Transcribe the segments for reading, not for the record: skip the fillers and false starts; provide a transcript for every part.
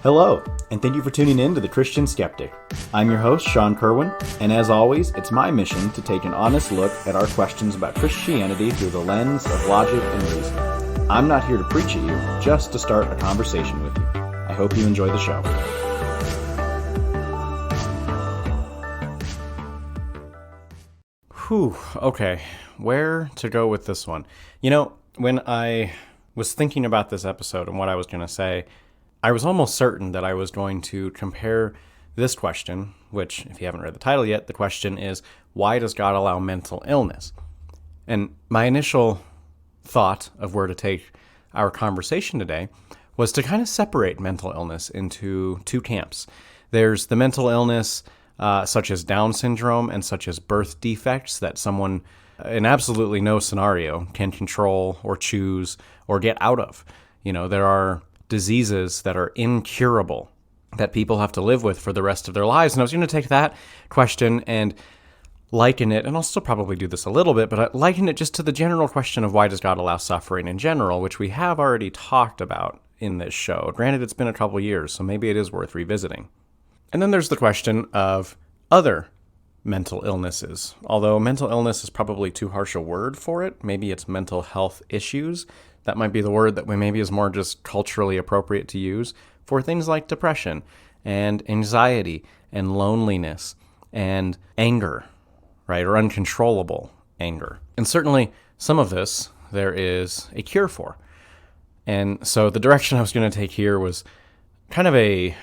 Hello, and thank you for tuning in to The Christian Skeptic. I'm your host, Sean Kerwin, and as always, it's my mission to take an honest look at our questions about Christianity through the lens of logic and reason. I'm not here to preach at you, just to start a conversation with you. I hope you enjoy the show. Okay, where to go with this one? You know, when I was thinking about this episode and what I was going to say, I was almost certain that I was going to compare this question, which, if you haven't read the title yet, the question is, why does God allow mental illness? And my initial thought of where to take our conversation today was to kind of separate mental illness into two camps. There's the mental illness such as Down syndrome and such as birth defects that someone in absolutely no scenario can control or choose or get out of. You know, there are diseases that are incurable that people have to live with for the rest of their lives. And I was going to take that question and liken it, and I'll still probably do this a little bit, but I liken it just to the general question of why does God allow suffering in general, which we have already talked about in this show. Granted, it's been a couple years, so maybe it is worth revisiting. And then there's the question of other mental illnesses. Although mental illness is probably too harsh a word for it, maybe it's mental health issues. That might be the word that maybe is more just culturally appropriate to use for things like depression and anxiety and loneliness and anger, right? Or uncontrollable anger. And certainly some of this there is a cure for. And so the direction I was going to take here was kind of a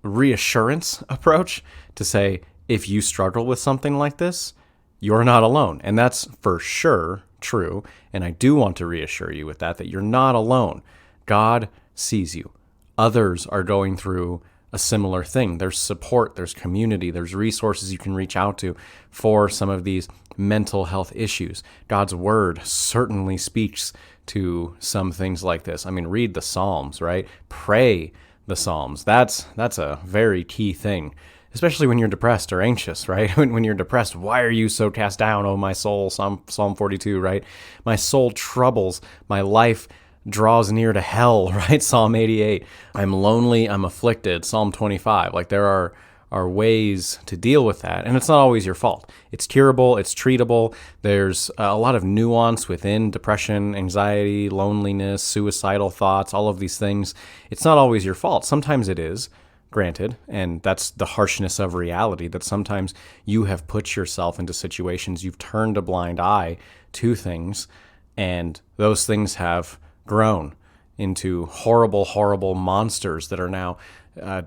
reassurance approach to say, if you struggle with something like this, you're not alone. And that's for sure true. And I do want to reassure you with that you're not alone. God sees you. Others are going through a similar thing. There's support, there's community, there's resources you can reach out to for some of these mental health issues. God's word certainly speaks to some things like this. I mean, read the Psalms, right? Pray the Psalms. That's a very key thing. Especially when you're depressed or anxious, right? When you're depressed, why are you so cast down, O my soul? Psalm 42, right? My soul troubles, my life draws near to hell, right? Psalm 88. I'm lonely, I'm afflicted, Psalm 25. Like there are ways to deal with that, and it's not always your fault. It's curable, it's treatable. There's a lot of nuance within depression, anxiety, loneliness, suicidal thoughts, all of these things. It's not always your fault. Sometimes it is. Granted, and that's the harshness of reality, that sometimes you have put yourself into situations, you've turned a blind eye to things, and those things have grown into horrible, horrible monsters that are now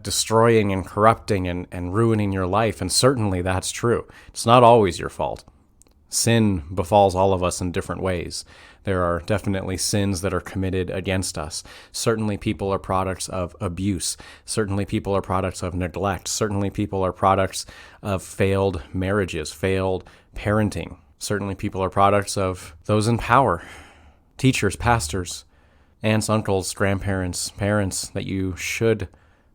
destroying and corrupting and ruining your life, and certainly that's true. It's not always your fault. Sin befalls all of us in different ways. There are definitely sins that are committed against us. Certainly people are products of abuse. Certainly people are products of neglect. Certainly people are products of failed marriages, failed parenting. Certainly people are products of those in power, teachers, pastors, aunts, uncles, grandparents, parents that you should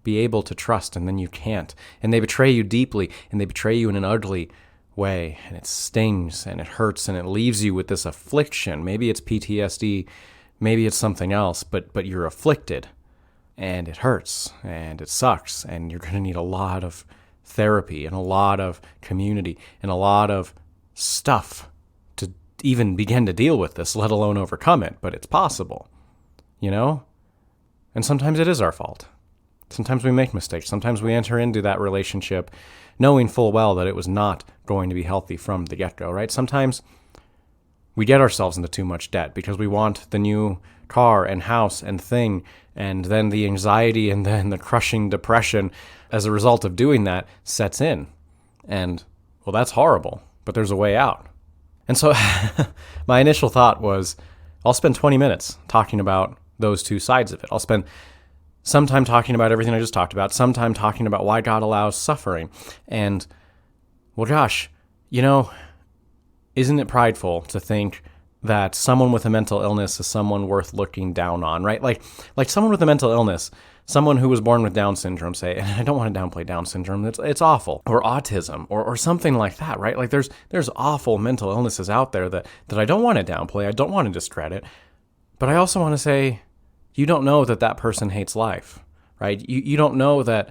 be able to trust, and then you can't. And they betray you deeply, and they betray you in an ugly way, and it stings and it hurts and it leaves you with this affliction. Maybe it's PTSD, maybe it's something else, but you're afflicted and it hurts and it sucks, and you're going to need a lot of therapy and a lot of community and a lot of stuff to even begin to deal with this, let alone overcome it. But it's possible, you know? And sometimes it is our fault. Sometimes we make mistakes. Sometimes we enter into that relationship knowing full well that it was not going to be healthy from the get-go, right? Sometimes we get ourselves into too much debt because we want the new car and house and thing, and then the anxiety and then the crushing depression as a result of doing that sets in. And, well, that's horrible, but there's a way out. And so my initial thought was, I'll spend 20 minutes talking about those two sides of it. I'll spend some time talking about everything I just talked about, some time talking about why God allows suffering. And, well, gosh, you know, isn't it prideful to think that someone with a mental illness is someone worth looking down on, right? Like someone with a mental illness, someone who was born with Down syndrome, say, and I don't want to downplay Down syndrome, it's awful, or autism, or something like that, right? Like there's awful mental illnesses out there that I don't want to downplay, I don't want to discredit, but I also want to say, you don't know that person hates life, right? You don't know that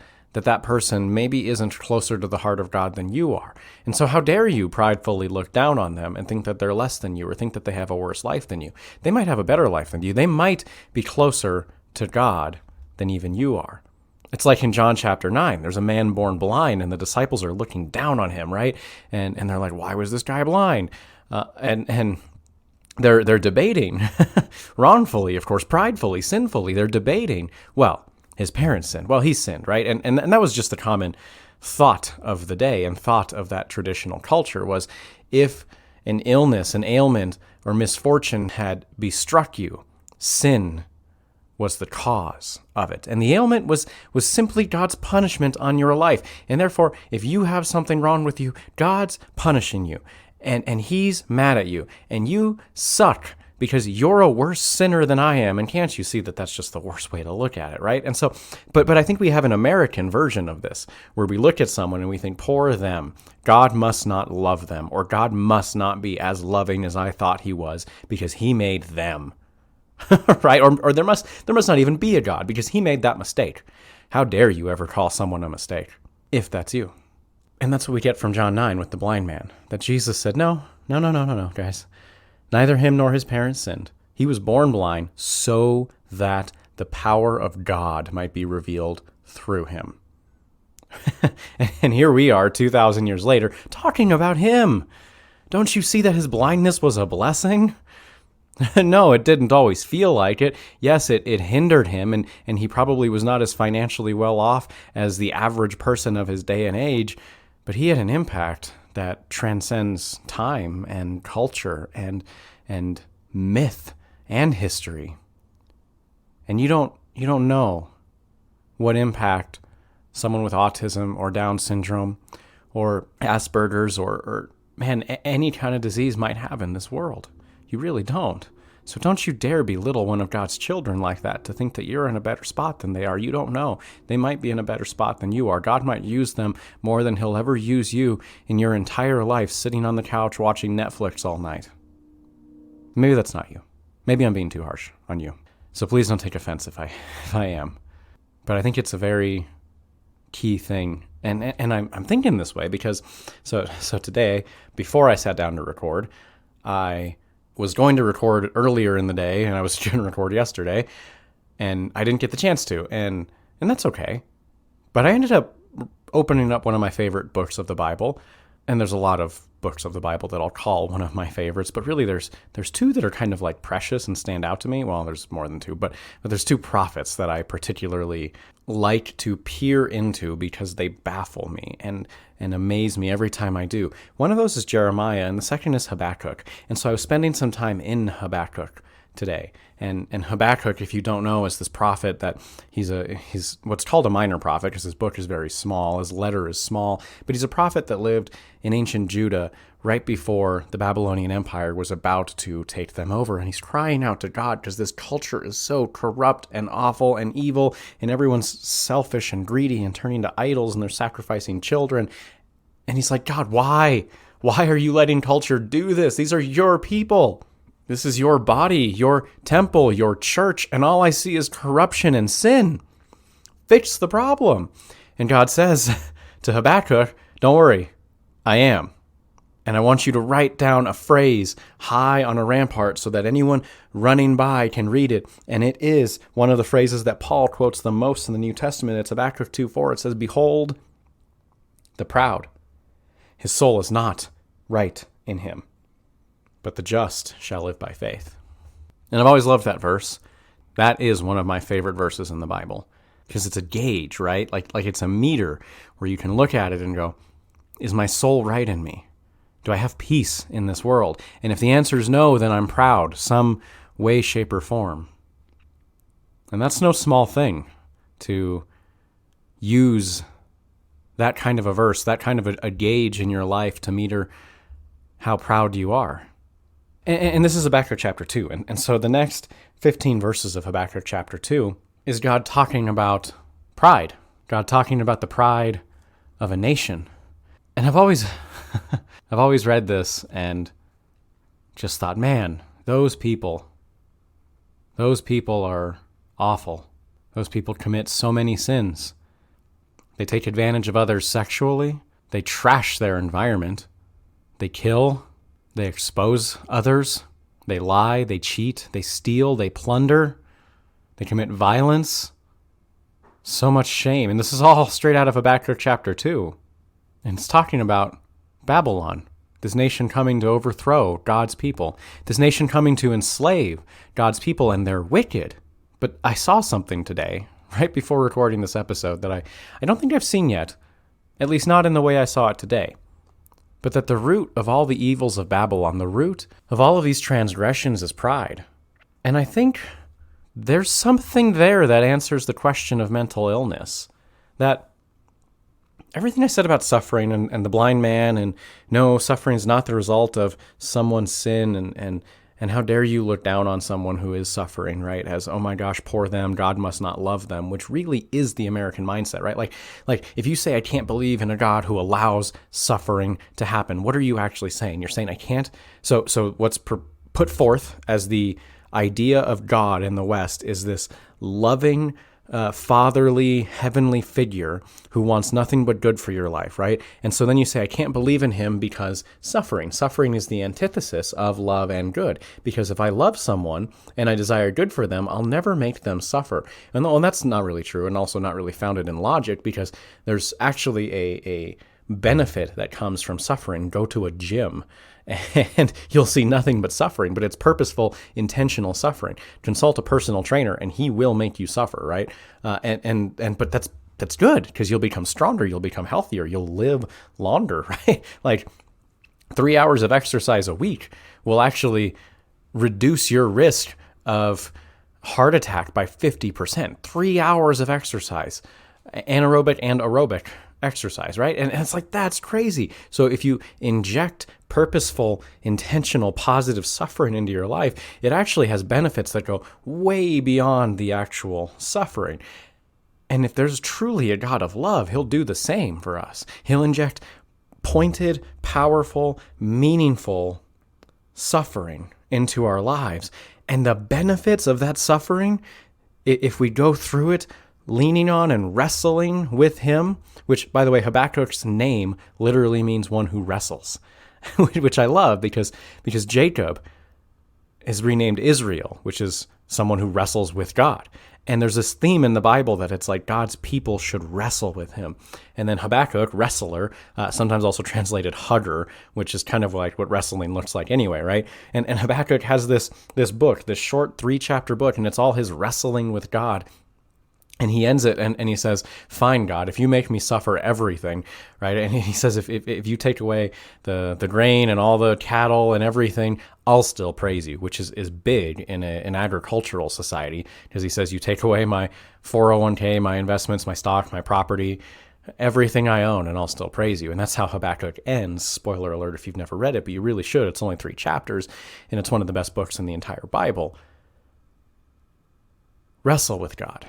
person maybe isn't closer to the heart of God than you are. And so how dare you pridefully look down on them and think that they're less than you or think that they have a worse life than you. They might have a better life than you. They might be closer to God than even you are. It's like in John chapter 9, there's a man born blind and the disciples are looking down on him, right? And they're like, why was this guy blind? And they're debating wrongfully, of course, pridefully, sinfully. They're debating, well, his parents sinned. Well, he sinned, right? And that was just the common thought of the day and thought of that traditional culture was if an illness, an ailment, or misfortune had bestruck you, sin was the cause of it. And the ailment was simply God's punishment on your life. And therefore, if you have something wrong with you, God's punishing you. And he's mad at you. And you suck because you're a worse sinner than I am. And can't you see that that's just the worst way to look at it, right? And so, but I think we have an American version of this, where we look at someone and we think, poor them, God must not love them, or God must not be as loving as I thought he was because he made them, right? Or there must not even be a God because he made that mistake. How dare you ever call someone a mistake, if that's you? And that's what we get from John 9 with the blind man, that Jesus said, no, guys. Neither him nor his parents sinned. He was born blind so that the power of God might be revealed through him. And here we are 2,000 years later talking about him. Don't you see that his blindness was a blessing? No, it didn't always feel like it. Yes, it hindered him, and he probably was not as financially well off as the average person of his day and age, but he had an impact that transcends time and culture and myth and history. And you don't know what impact someone with autism or Down syndrome or Asperger's or any kind of disease might have in this world. You really don't. So don't you dare belittle one of God's children like that to think that you're in a better spot than they are. You don't know. They might be in a better spot than you are. God might use them more than he'll ever use you in your entire life sitting on the couch watching Netflix all night. Maybe that's not you. Maybe I'm being too harsh on you. So please don't take offense if I am. But I think it's a very key thing. And I'm thinking this way because so today, before I sat down to record, I was going to record earlier in the day, and I was going to record yesterday, and I didn't get the chance to, and that's okay. But I ended up opening up one of my favorite books of the Bible, and there's a lot of books of the Bible that I'll call one of my favorites, but really there's two that are kind of like precious and stand out to me. Well, there's more than two, but there's two prophets that I particularly like to peer into because they baffle me and amaze me every time I do. One of those is Jeremiah, and the second is Habakkuk. And so I was spending some time in Habakkuk today. And Habakkuk, if you don't know, is this prophet that he's what's called a minor prophet because his book is very small, his letter is small, but he's a prophet that lived in ancient Judah right before the Babylonian Empire was about to take them over. And he's crying out to God because this culture is so corrupt and awful and evil, and everyone's selfish and greedy and turning to idols, and they're sacrificing children. And he's like, God, why? Why are you letting culture do this? These are your people. This is your body, your temple, your church, and all I see is corruption and sin. Fix the problem. And God says to Habakkuk, don't worry, I am. And I want you to write down a phrase high on a rampart so that anyone running by can read it. And it is one of the phrases that Paul quotes the most in the New Testament. It's Habakkuk 2:4. It says, behold the proud. His soul is not right in him, but the just shall live by faith. And I've always loved that verse. That is one of my favorite verses in the Bible because it's a gauge, right? Like it's a meter where you can look at it and go, is my soul right in me? Do I have peace in this world? And if the answer is no, then I'm proud, some way, shape, or form. And that's no small thing to use that kind of a verse, that kind of a gauge in your life to meter how proud you are. And this is Habakkuk chapter 2. And so the next 15 verses of Habakkuk chapter 2 is God talking about pride. God talking about the pride of a nation. And I've always read this and just thought, man, those people are awful. Those people commit so many sins. They take advantage of others sexually. They trash their environment. They kill. They expose others. They lie. They cheat. They steal. They plunder. They commit violence. So much shame. And this is all straight out of Habakkuk chapter 2. And it's talking about Babylon, this nation coming to overthrow God's people, this nation coming to enslave God's people, and they're wicked. But I saw something today, right before recording this episode, that I don't think I've seen yet, at least not in the way I saw it today. But that the root of all the evils of Babylon, the root of all of these transgressions is pride. And I think there's something there that answers the question of mental illness. That everything I said about suffering and the blind man, and no, suffering is not the result of someone's sin, and how dare you look down on someone who is suffering, right? As, oh my gosh, poor them, God must not love them, which really is the American mindset, right? Like if you say, I can't believe in a God who allows suffering to happen, what are you actually saying? You're saying I can't? So what's put forth as the idea of God in the West is this loving, fatherly, heavenly figure who wants nothing but good for your life, right? And so then you say, I can't believe in him because suffering is the antithesis of love and good. Because if I love someone and I desire good for them, I'll never make them suffer. And that's not really true, and also not really founded in logic, because there's actually a benefit that comes from suffering. Go to a gym and you'll see nothing but suffering, but it's purposeful, intentional suffering. Consult a personal trainer and he will make you suffer, right? But that's good, because you'll become stronger, you'll become healthier, you'll live longer, right? Like 3 hours of exercise a week will actually reduce your risk of heart attack by 50%. 3 hours of exercise, anaerobic and aerobic exercise, right? And it's like, that's crazy. So if you inject purposeful, intentional, positive suffering into your life, it actually has benefits that go way beyond the actual suffering. And if there's truly a God of love, he'll do the same for us. He'll inject pointed, powerful, meaningful suffering into our lives. And the benefits of that suffering, if we go through it leaning on and wrestling with him, which, by the way, Habakkuk's name literally means one who wrestles, which I love, because Jacob is renamed Israel, which is someone who wrestles with God. And there's this theme in the Bible that it's like God's people should wrestle with him. And then Habakkuk, wrestler, sometimes also translated hugger, which is kind of like what wrestling looks like anyway, right? And Habakkuk has this book, this short 3-chapter book, and it's all his wrestling with God. And he ends it and he says, fine, God, if you make me suffer everything, right? And he says, if you take away the grain and all the cattle and everything, I'll still praise you, which is big in an agricultural society, because he says, you take away my 401k, my investments, my stock, my property, everything I own, and I'll still praise you. And that's how Habakkuk ends. Spoiler alert if you've never read it, but you really should. It's only 3 chapters, and it's one of the best books in the entire Bible. Wrestle with God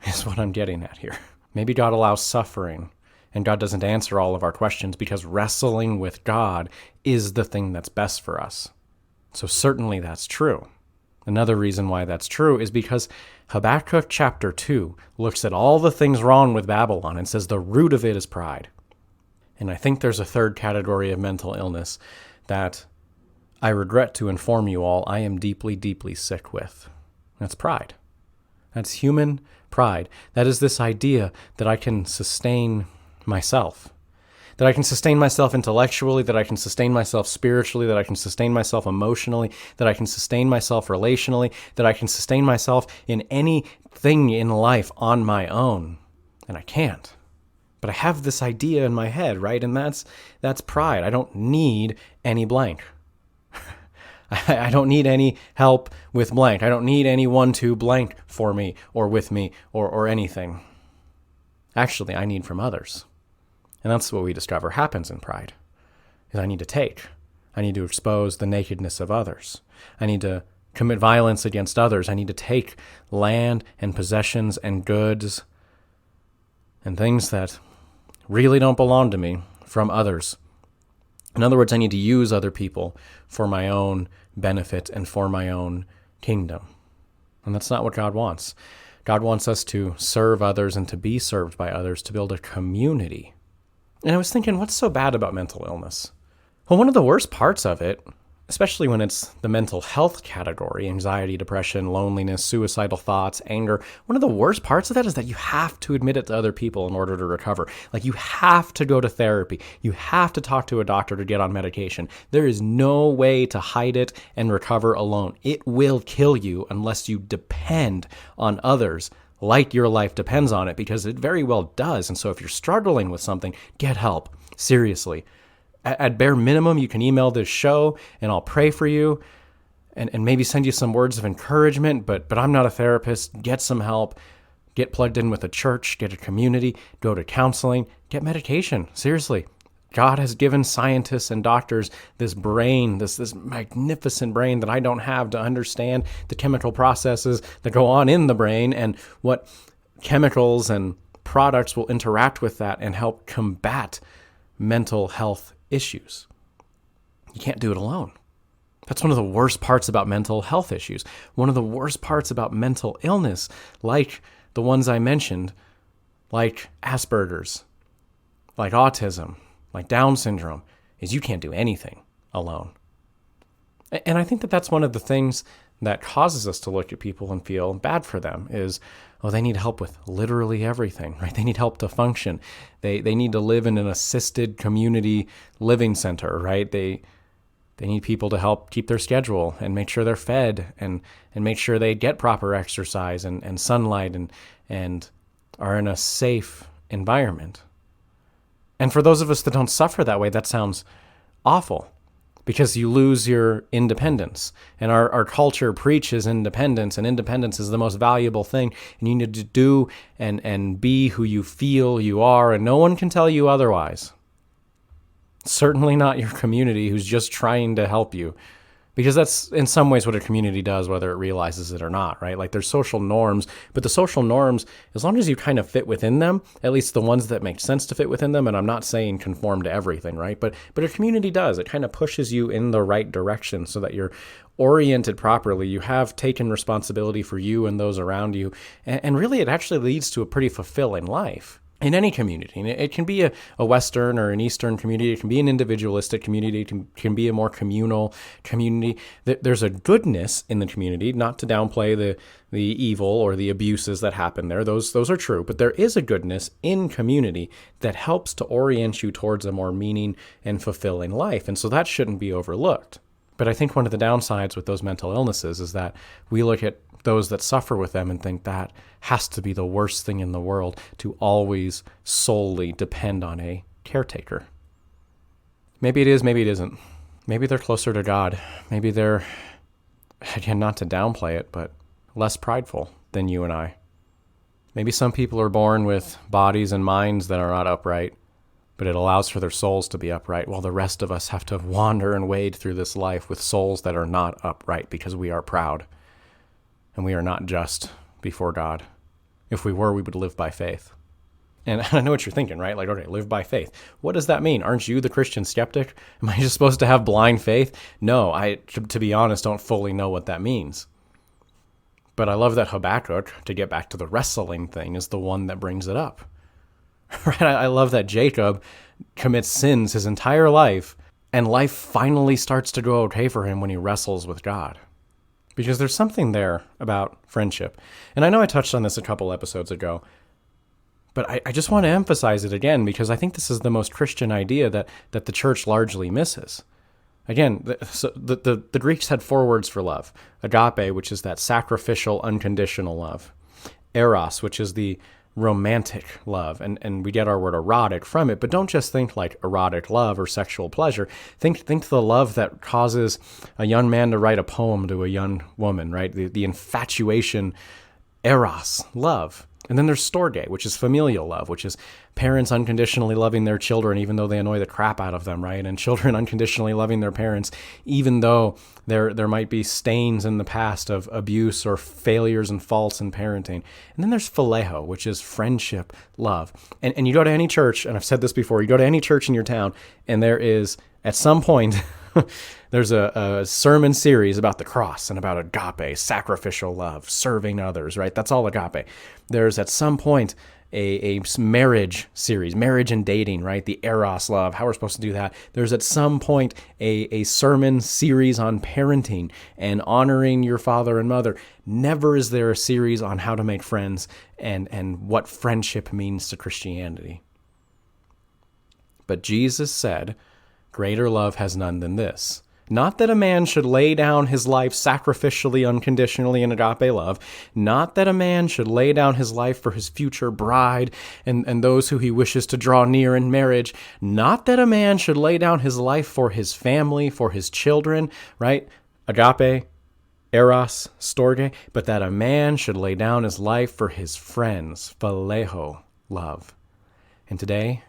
is what I'm getting at here. Maybe God allows suffering, and God doesn't answer all of our questions, because wrestling with God is the thing that's best for us. So certainly that's true. Another reason why that's true is because Habakkuk chapter 2 looks at all the things wrong with Babylon and says the root of it is pride. And I think there's a third category of mental illness that I regret to inform you all I am deeply, deeply sick with. That's pride. That's human pride. That is this idea that I can sustain myself, that I can sustain myself intellectually, that I can sustain myself spiritually, that I can sustain myself emotionally, that I can sustain myself relationally, that I can sustain myself in anything in life on my own. And I can't. But I have this idea in my head, right? And that's pride. I don't need any blank. I don't need any help with blank. I don't need anyone to blank for me or with me or anything. Actually, I need from others. And that's what we discover happens in pride, is I need to take. I need to expose the nakedness of others. I need to commit violence against others. I need to take land and possessions and goods and things that really don't belong to me from others. In other words, I need to use other people for my own benefit and for my own kingdom. And that's not what God wants. God wants us to serve others and to be served by others, to build a community. And I was thinking, what's so bad about mental illness? Well, one of the worst parts of it, especially when it's the mental health category, anxiety, depression, loneliness, suicidal thoughts, anger, one of the worst parts of that is that you have to admit it to other people in order to recover. Like, you have to go to therapy. You have to talk to a doctor to get on medication. There is no way to hide it and recover alone. It will kill you unless you depend on others like your life depends on it, because it very well does. And so if you're struggling with something, get help. Seriously. At bare minimum, you can email this show and I'll pray for you and maybe send you some words of encouragement, but I'm not a therapist. Get some help. Get plugged in with a church, get a community, go to counseling, get medication. Seriously. God has given scientists and doctors this brain, this magnificent brain that I don't have, to understand the chemical processes that go on in the brain and what chemicals and products will interact with that and help combat mental health issues. You can't do it alone. That's one of the worst parts about mental health issues. One of the worst parts about mental illness, like the ones I mentioned, like Asperger's, like autism, like Down syndrome, is you can't do anything alone. And I think that that's one of the things that causes us to look at people and feel bad for them is, oh, they need help with literally everything, right? They need help to function. They need to live in an assisted community living center, right? They need people to help keep their schedule and make sure they're fed and make sure they get proper exercise and sunlight and are in a safe environment. And for those of us that don't suffer that way, that sounds awful, because you lose your independence. And our culture preaches independence, and independence is the most valuable thing. And you need to do and be who you feel you are, and no one can tell you otherwise. Certainly not your community who's just trying to help you. Because that's in some ways what a community does, whether it realizes it or not, right? Like, there's social norms, but the social norms, as long as you kind of fit within them, at least the ones that make sense to fit within them, and I'm not saying conform to everything, right? But a community does. It kind of pushes you in the right direction so that you're oriented properly. You have taken responsibility for you and those around you, and really it actually leads to a pretty fulfilling life. In any community. It can be a Western or an Eastern community. It can be an individualistic community. It can be a more communal community. There's a goodness in the community, not to downplay the evil or the abuses that happen there. Those are true. But there is a goodness in community that helps to orient you towards a more meaning and fulfilling life. And so that shouldn't be overlooked. But I think one of the downsides with those mental illnesses is that we look at those that suffer with them and think that has to be the worst thing in the world, to always solely depend on a caretaker. Maybe it is, maybe it isn't. Maybe they're closer to God. Maybe they're, again, not to downplay it, but less prideful than you and I. Maybe some people are born with bodies and minds that are not upright, but it allows for their souls to be upright, while the rest of us have to wander and wade through this life with souls that are not upright because we are proud. And we are not just before God. If we were, we would live by faith. And I know what you're thinking, right? Like, okay, live by faith. What does that mean? Aren't you the Christian skeptic? Am I just supposed to have blind faith? No, to be honest, don't fully know what that means. But I love that Habakkuk, to get back to the wrestling thing, is the one that brings it up. Right? I love that Jacob commits sins his entire life, and life finally starts to go okay for him when he wrestles with God. Because there's something there about friendship. And I know I touched on this a couple episodes ago, but I just want to emphasize it again, because I think this is the most Christian idea that the church largely misses. Again, the Greeks had 4 words for love. Agape, which is that sacrificial, unconditional love. Eros, which is the romantic love, and we get our word erotic from it, but don't just think like erotic love or sexual pleasure. Think the love that causes a young man to write a poem to a young woman, right? The infatuation, eros, love. And then there's storge, which is familial love, which is parents unconditionally loving their children even though they annoy the crap out of them, right? And children unconditionally loving their parents even though there might be stains in the past of abuse or failures and faults in parenting. And then there's phileo, which is friendship, love. And you go to any church, and I've said this before, you go to any church in your town, and there is, at some point, There's a sermon series about the cross and about agape, sacrificial love, serving others, right? That's all agape. There's at some point a marriage series, marriage and dating, right? The eros love, how we're supposed to do that. There's at some point a sermon series on parenting and honoring your father and mother. Never is there a series on how to make friends and what friendship means to Christianity. But Jesus said, greater love has none than this. Not that a man should lay down his life sacrificially, unconditionally in agape love. Not that a man should lay down his life for his future bride and those who he wishes to draw near in marriage. Not that a man should lay down his life for his family, for his children, right? Agape, eros, storge. But that a man should lay down his life for his friends, phileo, love. And today,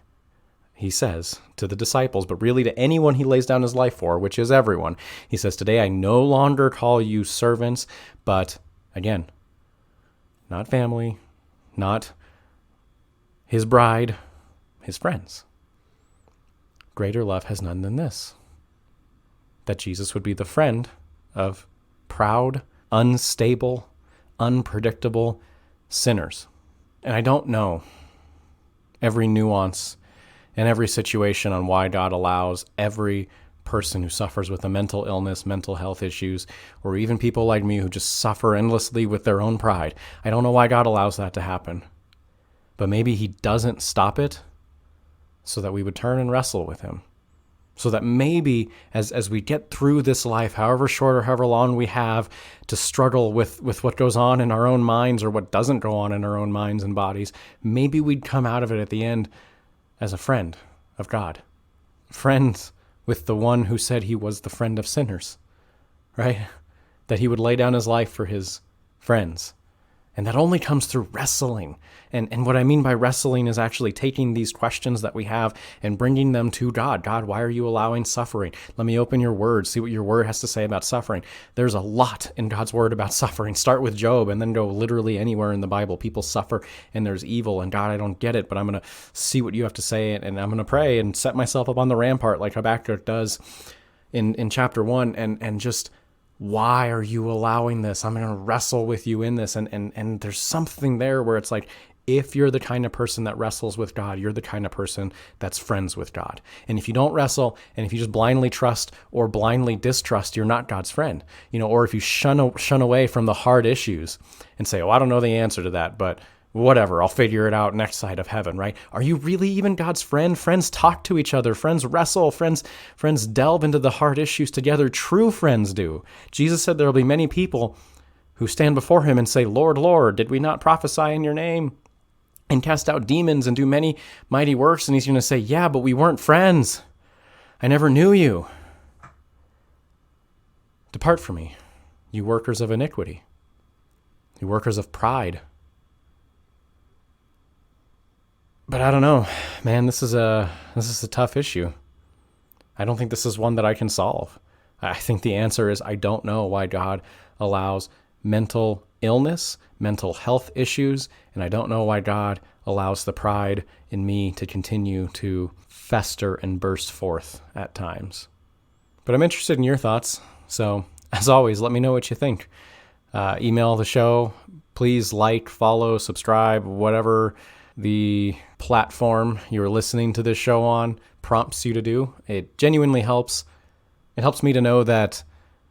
he says to the disciples, but really to anyone he lays down his life for, which is everyone, he says, today I no longer call you servants, but again, not family, not his bride, his friends. Greater love has none than this, that Jesus would be the friend of proud, unstable, unpredictable sinners. And I don't know every nuance in every situation on why God allows every person who suffers with a mental illness, mental health issues, or even people like me who just suffer endlessly with their own pride. I don't know why God allows that to happen. But maybe he doesn't stop it so that we would turn and wrestle with him. So that maybe as we get through this life, however short or however long we have to struggle with what goes on in our own minds or what doesn't go on in our own minds and bodies, maybe we'd come out of it at the end as a friend of God, friends with the one who said he was the friend of sinners, right? That he would lay down his life for his friends. And that only comes through wrestling. And what I mean by wrestling is actually taking these questions that we have and bringing them to God. God, why are you allowing suffering? Let me open your word, see what your word has to say about suffering. There's a lot in God's word about suffering. Start with Job and then go literally anywhere in the Bible. People suffer and there's evil. And God, I don't get it, but I'm going to see what you have to say. And I'm going to pray and set myself up on the rampart like Habakkuk does in chapter 1 and just... why are you allowing this? I'm going to wrestle with you in this. And there's something there where it's like, if you're the kind of person that wrestles with God, you're the kind of person that's friends with God. And if you don't wrestle, and if you just blindly trust or blindly distrust, you're not God's friend. Or if you shun away from the hard issues and say, oh, I don't know the answer to that, but whatever, I'll figure it out next side of heaven, right? Are you really even God's friend? Friends talk to each other. Friends wrestle. Friends delve into the hard issues together. True friends do. Jesus said there will be many people who stand before him and say, Lord, Lord, did we not prophesy in your name and cast out demons and do many mighty works? And he's going to say, yeah, but we weren't friends. I never knew you. Depart from me, you workers of iniquity, you workers of pride. But I don't know, man, this is a tough issue. I don't think this is one that I can solve. I think the answer is I don't know why God allows mental illness, mental health issues, and I don't know why God allows the pride in me to continue to fester and burst forth at times. But I'm interested in your thoughts, so as always, let me know what you think. Email the show. Please like, follow, subscribe, whatever the platform you're listening to this show on prompts you to do. It genuinely helps. It helps me to know that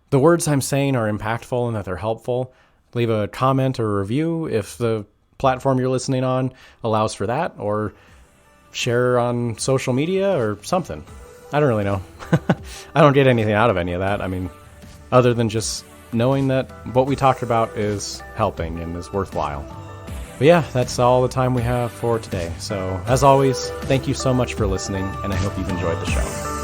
the words I'm saying are impactful and that they're helpful. Leave a comment or a review if the platform you're listening on allows for that, or share on social media or something. I don't really know. I don't get anything out of any of that. I mean, other than just knowing that what we talked about is helping and is worthwhile. But yeah, that's all the time we have for today. So as always, thank you so much for listening, and I hope you've enjoyed the show.